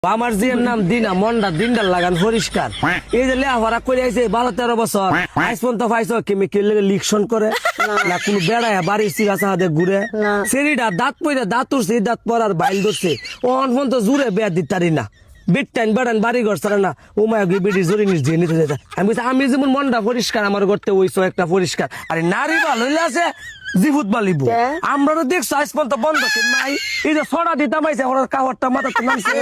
আমার জিয়ের নাম দিনা মন্ডা দিনটা লাগান পরিষ্কার এই যে লেহাপড়া করে আইছে 12-13 বছর আইস পর্যন্ত পাইছো কেমিক্যাল লিকশন করে না কোন বেড়ায় বাড়ির সিগাছা হাতে ঘুরে সেরিটা দাঁত পইরা দাঁত উঠছে দাঁত পরার বাইল ধরছে ও অনফন তো জুড়ে বেয়া দিতারি না বিটটাইন বেড়ান বাড়ি ঘর ছাড়া না ও মায়া গিয়ে বেড়ি জোরে নিচ দিয়ে নিতে যেতে আমি যেমন মনটা পরিষ্কার আমার করতে ওইসো একটা পরিষ্কার আরে নারী ভালো হইলে আছে জিভুত বালিব আমরা তো দেখছো আজ পর্যন্ত বন্ধ নাই এই যে ছড়া দিতাম আইছে ওর কাহরটা মাথা তো নামছে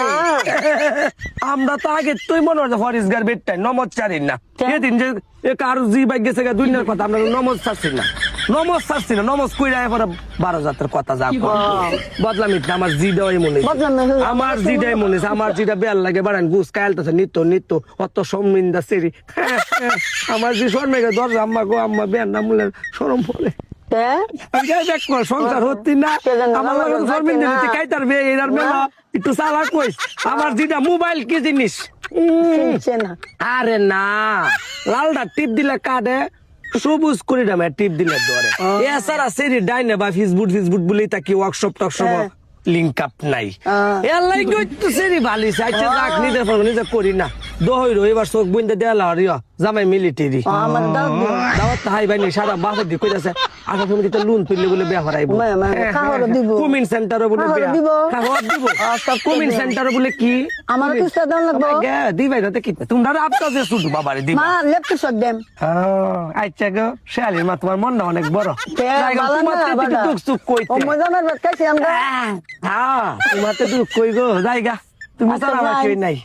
আমরা তো আগে তুই মনে হয় ফরিসগার বেটটাই নমজ চারিন না এদিন যে কারো জি বাইক গেছে দুনিয়ার কথা আমরা নমজ চাচ্ছি না নমজ কইরা এবার 12 জাতের কথা যা বদলাম ইট আমার জি দেওয়াই মনে আমার জি দেয় মনে আমার জিটা বেল লাগে বাড়ান গুস কালতাছে নিত্য অত সম্মিন্দা সেরি আমার জি শর্মে গে দর আম্মা গো আম্মা বেন না মুলে শরম পড়ে সংসার হতি না আমার কাইতার বে এর মেলা একটু চালা কইস আমার যেটা মোবাইল কি জিনিস আরে না লালটা টিপ দিলে কাটে সবুজ করে দামে টিপ দিলে ধরে এছাড়া সেরি ডাইনে বা ফেসবুক বলে তাকি ওয়ার্কশপ টকশপ লিঙ্ক আপ নাই এর লাগে তো সেরি ভালি চাইছে রাখ নিতে পারবো নিজে করি না দহইরো এবার চোখ বইন্দে দেয়ালা হরিয়া জামাই মিলিটারি দাওয়াত হাই ভাই সারা বাসা দি কইতাছে আচ্ছা তুমি তো লোন তুললে বলে বিয়া হরাইবো কুমিন সেন্টারে বলে বিয়া খাওয়া দিব কুমিন সেন্টারে বলে কি আমার কিস্তা দাম লাগবে দিবাই না কি তোমরা আপটা যে শুধু বাবারে দিবা মা লেফট শট দেম আচ্ছা গো শালির মা তোমার মনটা অনেক বড় তোমার টুক কইতে ও মজাদার বাত কাছে আমরা হ্যাঁ তোমার তো দুঃখ কই গো জায়গা তুমি তো আমার কই নাই